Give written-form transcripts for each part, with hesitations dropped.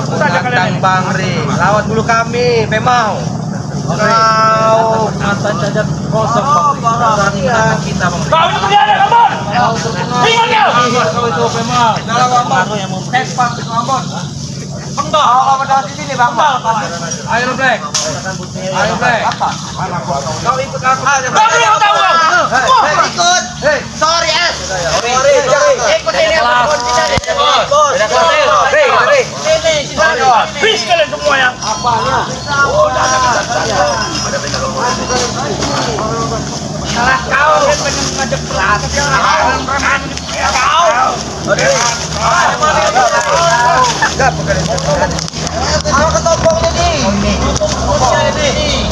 Tantang Bang Re. Lawan dulu kami, Pemau. Kau mantan cacat kosong Bang Re. Kita Bang Re. Kau itu dia Ambon. Bingung kau. Kau itu Pemau. Dalam Ambon yang mau tepak ke Ambon. Penggal. Kalau pada sini Bang. Ayo Black. Ayo Black. Apa? Kau ikut aku. Kau belum tahu. Ikut. Sorry S. Sorry. Ikut ini Ambon kita. Bis kalian semua ya. Apanya? Salah kau kan pengen ngajak berat. Mau ke topong ini. Topong ini.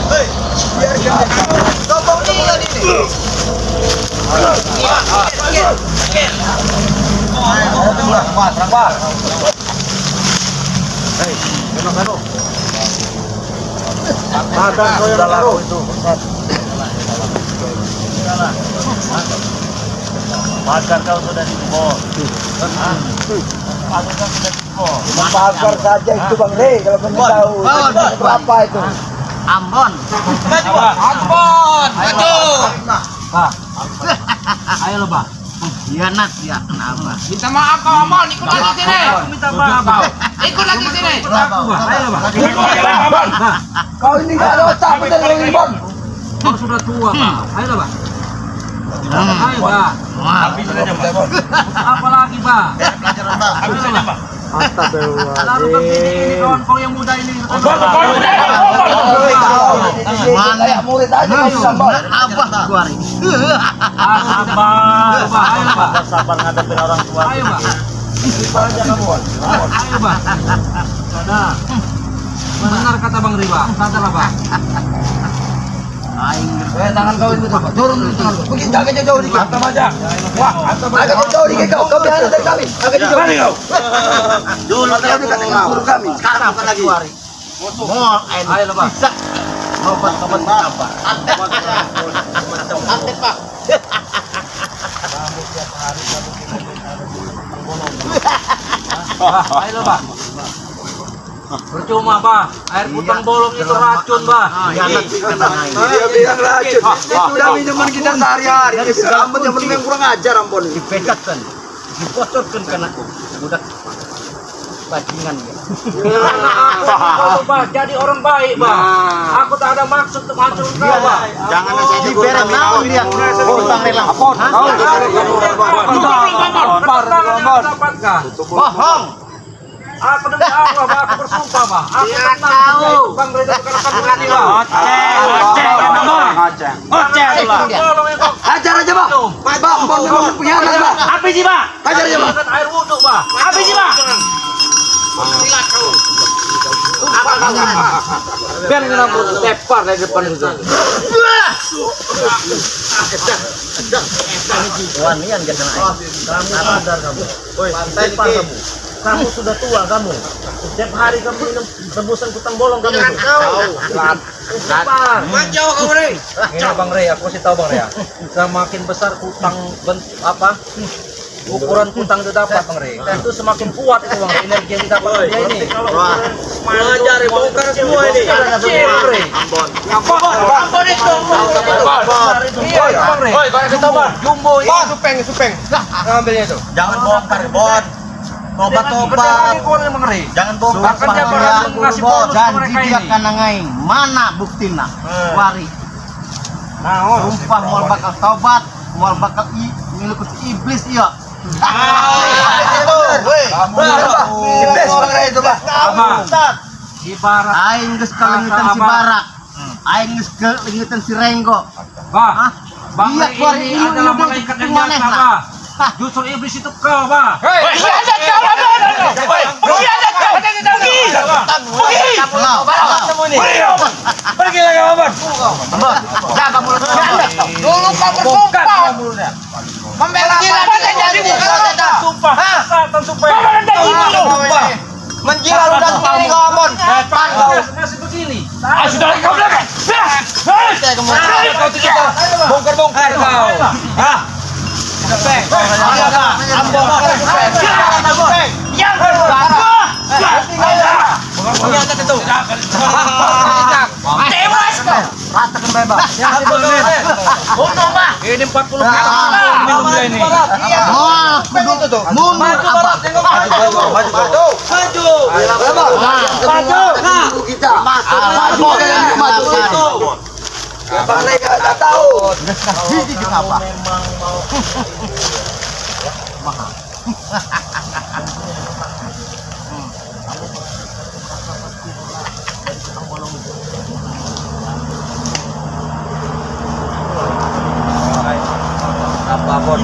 Ada kau yang taruh itu. Makan kau sudah di bawah. Makan kau sudah di bawah. Membakar saja itu Bang Re kalau pengen tahu berapa itu. Ambon. Ambon. Maju. Ayo lo Pak. Hianat ya kenapa? Minta maaf kau Ambon, ikut lagi sini. Minta maaf kau. Ikut lagi sini. Ayo Pak. Kau ini nggak ada otak bener ini Bang. Kau sudah tua Pak. Ayo lo Pak. Ayo Pak. Habis saja Pak. Apa lagi Pak? Pelajaran Bang. Habis saja Pak. Astagfirullah. Lalu begini kawan kau yang muda ini. Kayak murid aja kau bilang Bang. Abah gua hari. Sabar, Pak. Ayo Pak. Sabar ngadepin orang tua. Ayo Pak. Ayo Pak. Sadar. Benar kata Bang Riba. Sadarlah Pak. Tangan kau itu Pak. Turun dulu tangan kau. Pergi agak jauh dikit. Hantam aja. Wah, hantam aja. Agak jauh dikit kau. Kau biar dari kami. Agak jauh. Berani kau. Dulu Kau dekat dengan guru kami. Sekarang apa lagi? Mall Ayo lo Pak. bisa. Obat-obat apa? Antek Pak. Ayo lo Pak. Percuma Pak. Air putang bolong itu racun Pak. Hianat kenangan. Dia bilang racun. Itu udah minuman kita sehari-hari. Dia bilang Ambon yang penting kurang ajar Ambon. Dipekatkan. Dibocorkan karena budak bajingan ya. Kalau Pak jadi orang baik Pak. Aku tak ada maksud untuk hancur kau Pak. Jangan Di beren naon dia. Utang rela. Bohong. Aku demi Allah, Pak. Aku bersumpah, Pak. Aku Dia tenang. tahu. Bang Reza bukan akan berani, Pak. Tolong ya, Pak. Hajar aja Bang. Bang, Ambon memang punya anak Bang. Apa sih, Pak? Hajar aja Bang. Jangan air wudhu, Pak. Apa sih, Pak? Biar kena tepar dari depan itu. Wanian gak kena air. Kamu sadar kamu. Tepar kamu. Kamu sudah tua kamu. Setiap hari kamu minum rebusan kutang bolong kamu. Tepar. Manjau kamu nih. Ini Bang Re, aku kasih tahu Bang Re ya. Semakin besar utang ukuran utang itu dapat Bang Re. Itu semakin kuat itu Bang Re, energi yang didapat dari dia ini. Belajar bongkar semua ini. Ampun itu. Iya, Bang Re. Oi, kasih tahu Bang. Jumbo ini supeng. Ngambilnya itu. Jangan bongkar Bon. Tobat-tobat. Bang Re. Jangan bongkar Bahkan dia bakal ngasih bonus ke janji mereka dia ini. kan nangain. Mana buktina? Wari. Sumpah mau bakal tobat, mau bakal ngikut iblis iya. Itu, weh. Iblis Bang Re itu Bang. Ibarat Aing geus kalengitan si Barak. Aing geus kalengitan si Renggo. Bah, Bang Iya, Re keluar ini ini, adalah ini, malaikat yang ini, nyata, ini, Bah. Justru iblis itu kau, Bah. Pengkhianat kau, pengkhianat kau. Pergi lagi Abang. Jaga mulut kamu. Dulu kau bersumpah. Membela Ambon jadi bukan. Sumpah. Satan sumpah. Menjilat udah sendiri kau Ambon. Ngasih begini. Sudah kau belakang. Bongkar kau. Hah? Ambon. Yang Tewas kau. Ratakan bebas. Untung mah. Ini 40 kilo. Minum dia ini. Wah, kudu tuh. Mundur apa? Maju kita. Maju. Abang lagi enggak tahu. Gigi juga apa? Apa bos?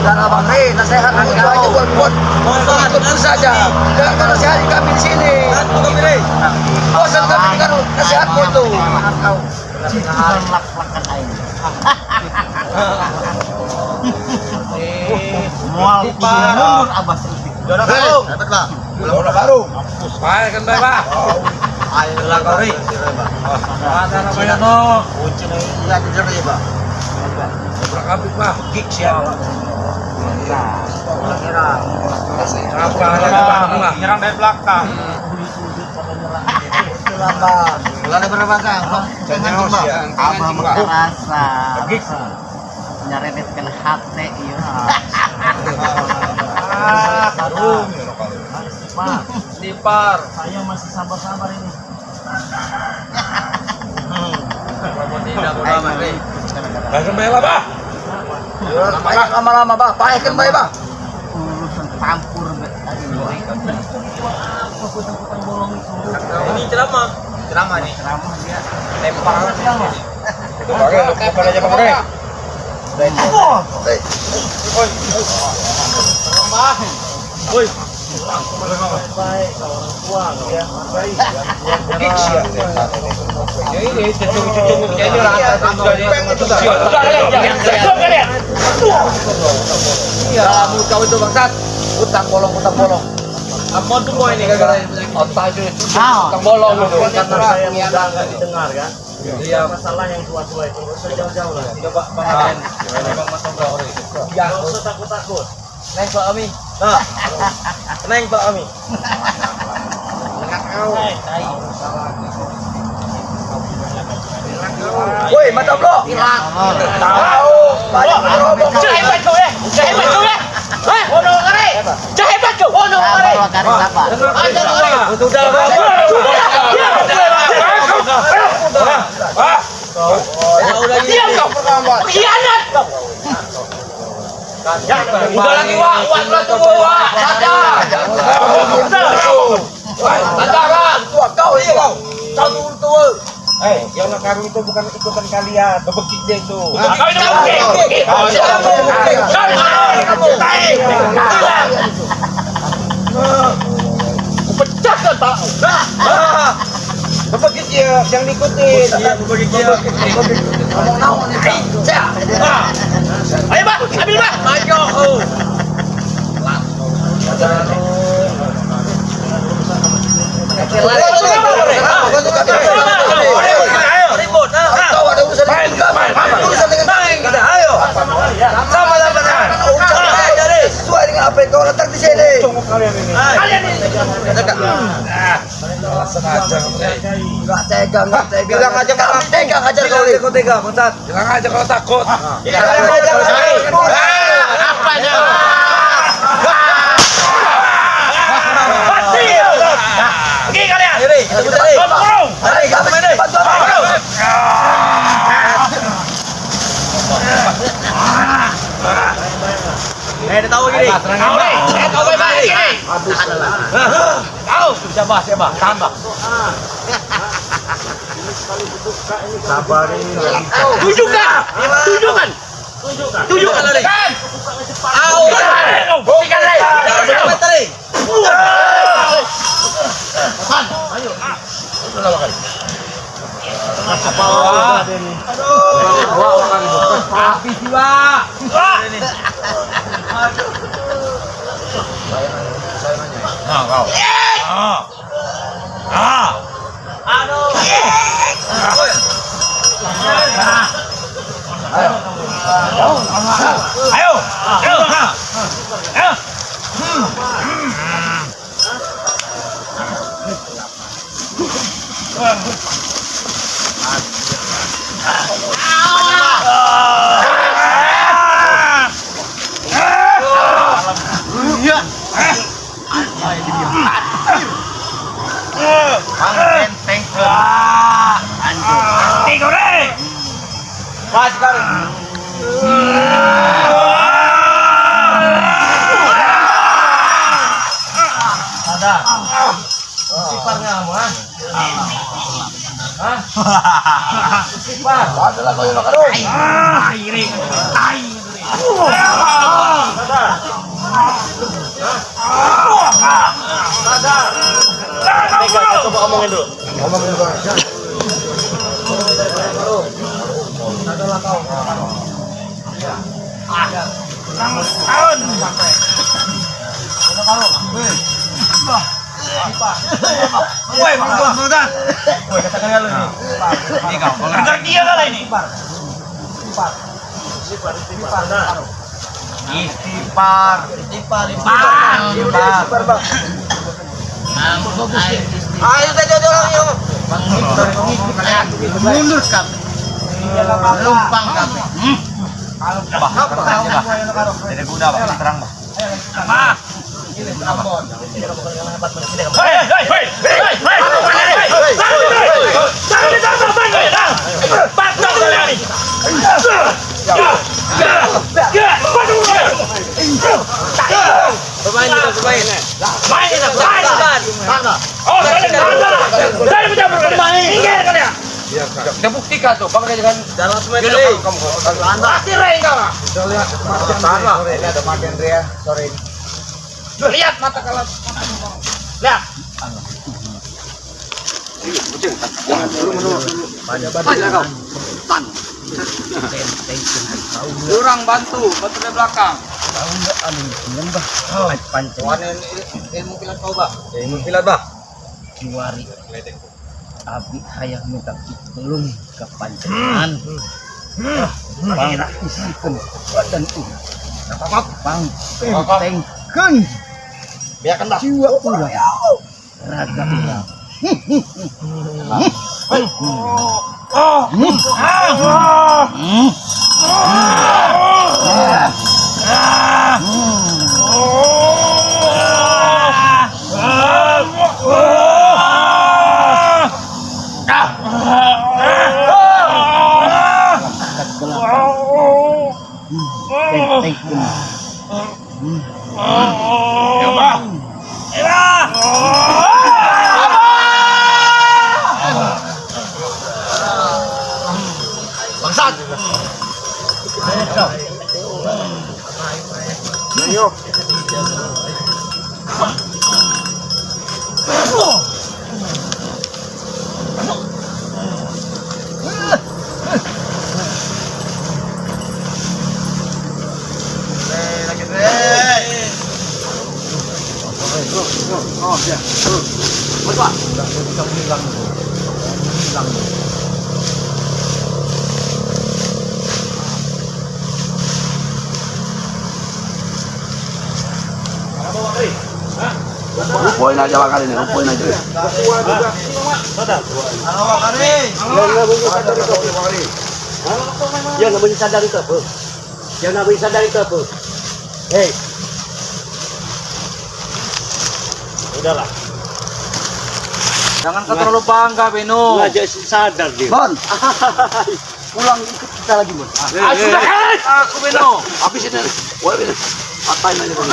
Dan abang nasihat itu aja buat ikut saja. Jangan nasihat kami di sini. Bosan kami dengan nasihatmu itu. Cipukan lak-lakan air. Mual mundur abah sedikit. Jodoh karung. Bola baru. Baik kan Pak. Ayo lah kori. Ada namanya no. Kunci enggak jadi, Pak. Berakabik Pak. Kick siapa? Apa nyerang dari belakang. Mulai berapa kang? Abah merasa nyaredetkan hati iya. Karung. Dipar. Saya masih sabar-sabar ini. Tidak lama nih. Langsung bela Pak. Lama-lama, Pak. Pakai bae, Pak. Urusan campur Ini ceramah. Ceramah nih. ceramah dia. Lempar. Itu pakai lempar aja Pak. Woi. Baik orang tua ya. Baik. Ya ini cucuk-cucuk jadi orang Iya, muka itu bangsat. Utang bolong. Apa tuh mau ini gara-gara otak itu utang bolong itu. Karena saya mudah nggak didengar kan. Iya. Masalah yang tua-tua itu nggak usah jauh-jauh lah. Coba Bang Aden. Bang Mas Toga ori. Nggak usah takut-takut. Neng Pak Ami. Nah. Neng Pak Ami. Woi, mata bro. Tahu. Banyak berobok. Hebat kau ya. Hebat kau ya. Hah? Ono kare. Hebat kau. Ono kare. Udah. Diam kau. Khianat kau. Udah lagi wak tunggu wak. Sadar. Sadar. Tua kau ini kau. Tua. Yang nakarung itu bukan ikutan kalian, bebekik dia itu. Kau ini pecahkan tak? Bebekik dia yang diikutin. Iya, bebekik dia. Ngomong naon ini. Ayo Pak, ambil Pak. Ayo. Ribut. Tahu ada urusan dengan kita. Ayo. Sama. Sesuai dengan apa yang kau letak di sini. Kalian ini. Sengaja. Enggak tega. Bilang aja kalau Tegang aja kau ini. tega, Ustaz. Bilang aja kalau takut. Apanya? Pergi kalian. Mari, kami bantu apa? Tahu gini. Kau bebas gini. Kau. Siapa? Tambah. Sabar ini. Tunjukkan. Lari. Buktikan lagi. Habis jiwa. Nah, kau. Ayo. Adalah kau yang makarong. Coba omongin dulu. Woi, Bang. Dengar dia kali ini. Istighfar. Ayo saja orang yang Mundur kami. Lumpang kami. Tidak guna, Bang. Terang, Bang. Kita buktikan tuh, bang jangan Dalam semen kamu. Mati Ray kau. Ini ada Pak Hendria sore ini. Lihat mata kalian. Lihat. Kurang bantu dari belakang. Ilmu kilat kau bah. Ilmu kilat bah. Kiwari. Abi hayang minta tolong ke panjenengan. Pangira isikeun badan urang. Pang tengkeun Biarkan bah. jiwa urang. Raga urang. Bangsat. Rupoin aja bakal ini, rupoin aja. Jangan boleh sadar itu apa? Jangan boleh sadar itu apa? Hei. Udahlah. Jangan kau terlalu bangga Beno. Ngajak sadar dia. Bon. Pulang ikut kita lagi, Bon. Aku Beno. Habis ini. Woi, ini. Patahin aja, Bon.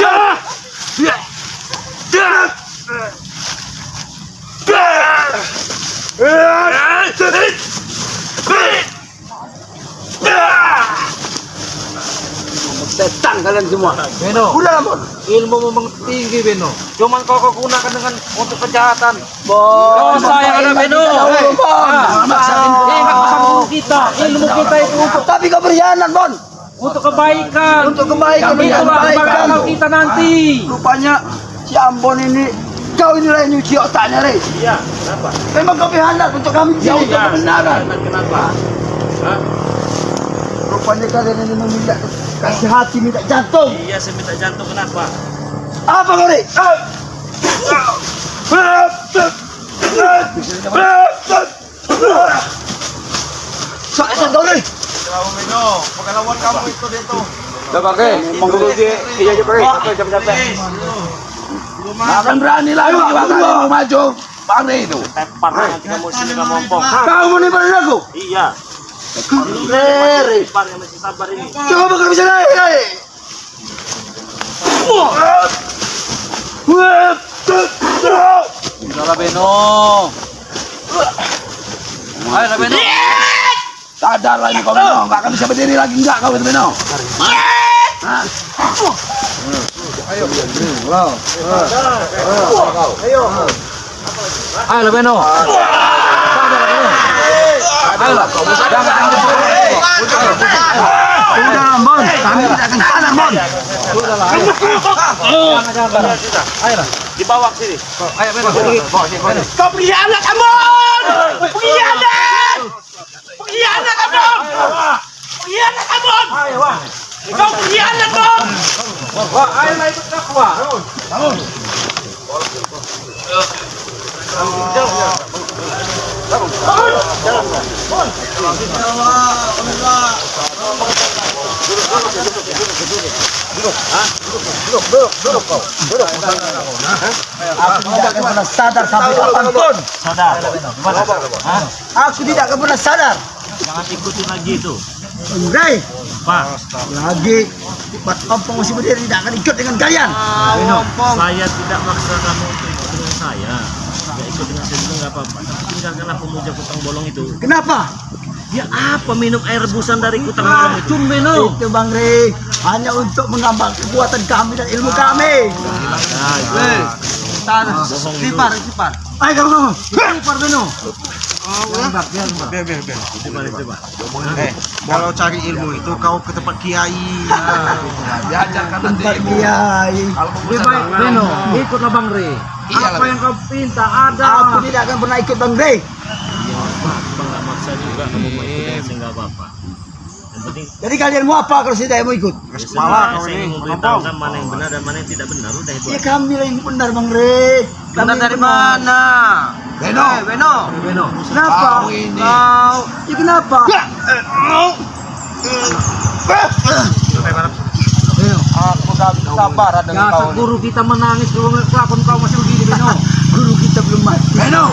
Setan kalian semua. Beno. Udah, Bon. Ilmu memang tinggi Beno. Cuman kau gunakan dengan untuk kejahatan. Bon. Dosa yang ada Beno. Ingat ilmu kita. Ilmu kita itu untuk Tapi kau berkhianat, Bon. kebaikan. Untuk kebaikan, Itulah bakal kita nanti. Rupanya si Ambon ini, kau inilah yang nyuci otaknya, Re. Iya, kenapa? Memang kau berkhianat untuk kami di sini, untuk kebenaran. Kenapa? Hah? Rupanya kalian ini meminta kasih hati, minta jantung. Iya, saya minta jantung kenapa? Apa kau, Re? Soalnya kau, Re. Udah pakai, monggo dia iya aja pakai, capek-capek. Akan berani lagi mau maju. Pakai itu. Tepar nanti kamu sini kamu ngomong. Kau mau nimpalin aku? Iya. Leri. Tepar yang masih sabar ini. Coba kau bisa naik. Udahlah Beno. Ayo, Beno. Sadarlah ini kau Beno, nggak akan bisa berdiri lagi enggak kau itu Beno. Ayo, Beno. Ayo, Udah, Bon. Kami tidak akan sadar, Bon. Dibawa ke sini. Ayo, Beno. Kau pengkhianat, Ambon! Pengkhianat! Pengkhianat, Ambon! Pengkhianat, Ambon! Kau pengkhianat, Bon! Wah, ayo lah ikut aku, Wah. Aku tidak akan pernah sadar sampai kapanpun. Aku tidak akan pernah sadar. Jangan ikutin lagi itu. Enggak. Pak, Lagi Pak Ompong masih berdiri tidak akan ikut dengan kalian. saya tidak maksa kamu untuk ikut dengan saya. Tidak ikut dengan saya juga nggak apa-apa. Tapi tinggalkanlah pemuja kutang bolong itu. Kenapa? Dia apa minum air rebusan dari kutang bolong itu? Minum. Itu Bang Ri, hanya untuk menambah kekuatan kami dan ilmu kami. Lipar. Ayo kamu. Lipar Beno. Kalau cari ilmu itu kau ke tempat kiai. Diajarkan nanti Tempat ibu. kiai. Lebih baik Beno, ikutlah Bang Re. Apa yang kau pinta ada. Aku tidak akan pernah ikut Bang Ri. Bang nggak maksa juga kamu mau ikut dengan saya nggak apa-apa. Yang penting Jadi kalian mau apa kalau saya tidak mau ikut? saya ingin memberitahukan mana yang benar dan mana yang tidak benar. Udah itu. Ya kami lah yang benar Bang Ri. Benar dari mana? Beno. Beno. Kenapa? Kau ini. Ya kenapa? Aku gak sabar dengan Ya, kau. guru kita menangis kalau kelakuan kau masih begini Beno. Guru kita belum mati. Beno.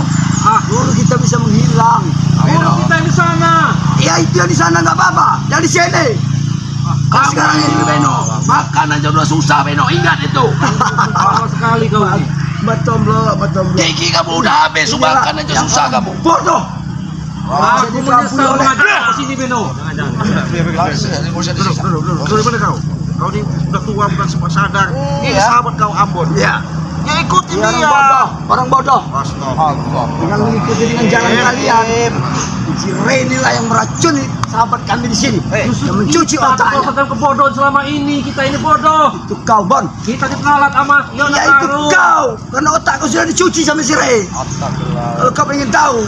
Guru kita bisa menghilang. Guru kita yang di sana. Ya itu yang di sana nggak apa-apa. Yang di sini. Kau sekarang ini Beno. Makan aja udah susah Beno. Ingat itu. Parah sekali kau ini. Betul bro. Gigi kamu udah habis. Makan aja susah kamu. Bodoh. Aku menyesal mengajak kau ke sini Beno. Duduk mana kau? Kau ini udah tua bukan semua sadar. Ini sahabat kau Ambon. Ya. Ya ikutin Orang dia. bodoh. Orang bodoh. Astagfirullah. Dengan mengikuti dengan jalan kalian. Si Reni lah yang meracuni sahabat kami di sini. Yang mencuci Kita otaknya. terpaksa kebodohan selama ini. Kita ini bodoh. Itu kau Bon. Kita diperalat sama Yona Ya itu Karu. kau. Karena otak kau sudah dicuci sama si Reni. Kalau kau ingin tahu,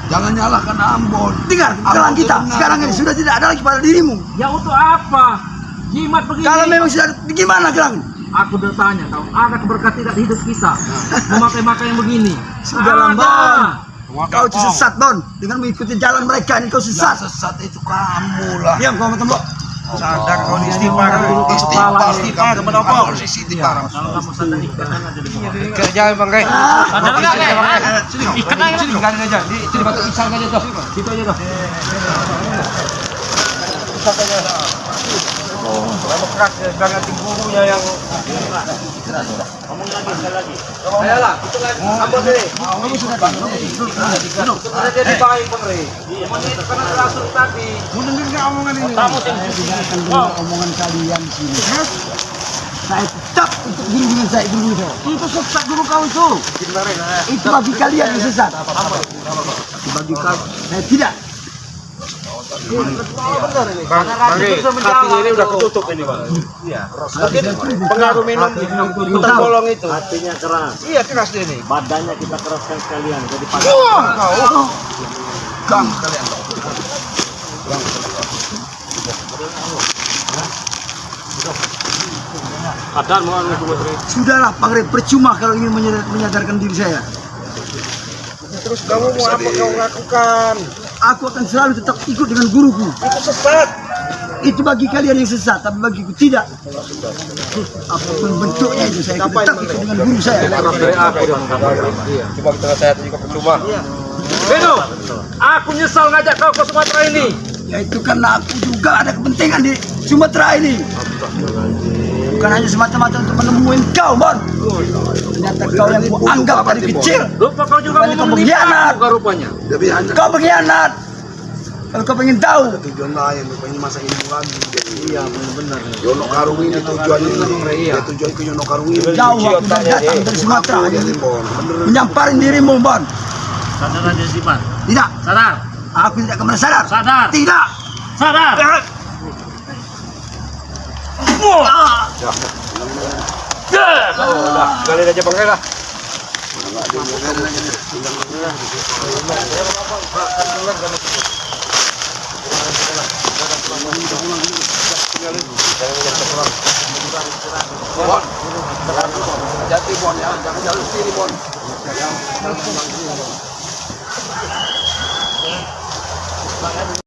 Jangan nyalahkan Ambon. dengar kesalahan kita. Sekarang ini sudah tidak ada lagi pada dirimu. Ya untuk apa? Jimat begini. Kalau memang sudah gimana gelang? Aku bertanya, kau ada keberkatan tidak di hidup kita? Memakai-makai yang begini. Sudah Ada. lamban. Kau itu sesat Bon. Dengan mengikuti jalan mereka ini kau sesat. Sesat itu kamu lah. Diam kau tembok. Sadar kau di istighfar. Istighfar kepada Allah. Harus istighfar. Kalau kamu sadar ikan aja di bawah. Jangan Bang Rey. Sadar nggak, Rey? Sini ikan aja. Sini ikan aja. Sini batu pisang aja tuh. Situ aja dah. Kamu keras biar nanti gurunya yang Ngomong lagi, sekali lagi. ayolah, itu lagi. Ambon deh. Sudah jadi baik, Bang Rey. Iya, karena terasuk tadi. Kamu yang Omongan kalian di sini. Saya tetap untuk guru dengan saya guru itu. Itu sesat guru kau itu. Itu bagi kalian yang sesat. Bagi kau, saya tidak. Bang Rey, hatinya ini udah ketutup ini Bang. Iya. Mungkin pengaruh minum kutang bolong itu. hatinya keras. Iya keras dia ini. Badannya kita keraskan sekalian. Jadi pada Gang kalian. Padahal mau Sudahlah, Bang Rey, percuma kalau ingin menyadarkan diri saya. Terus kamu mau apa kau lakukan? Aku akan selalu tetap ikut dengan guruku. Itu sesat. Itu bagi kalian yang sesat, tapi bagiku tidak. Apapun bentuknya itu saya akan tetap ikut dengan guru saya. Cuma kita sehat juga percuma. Beno, aku nyesal ngajak kau ke Sumatera ini. Ya itu karena aku juga ada kepentingan di Sumatera ini. Bukan hanya semata-mata untuk menemuin kau, Bon. Ternyata kau yang kuanggap dari kecil. Lupa kau juga Rupanya kau mau pengkhianat. rupanya. Kau pengkhianat. Kalau kau pengen tahu, Tujuan lain, rupanya masa ini lagi. Iya benar. Yono Karung ini tujuan ini. Tujuan ke Yono Karung ini. jauh aku dah datang dari Sumatera Bener. menyamparin dirimu, Bon. Sadar aja sih Pan. Tidak, Sadar. aku tidak akan sadar. Sadar. Tidak. Sadar. Kali aja pakai lah. Hati-hati Bon ya, jangan jalur kiri Bon.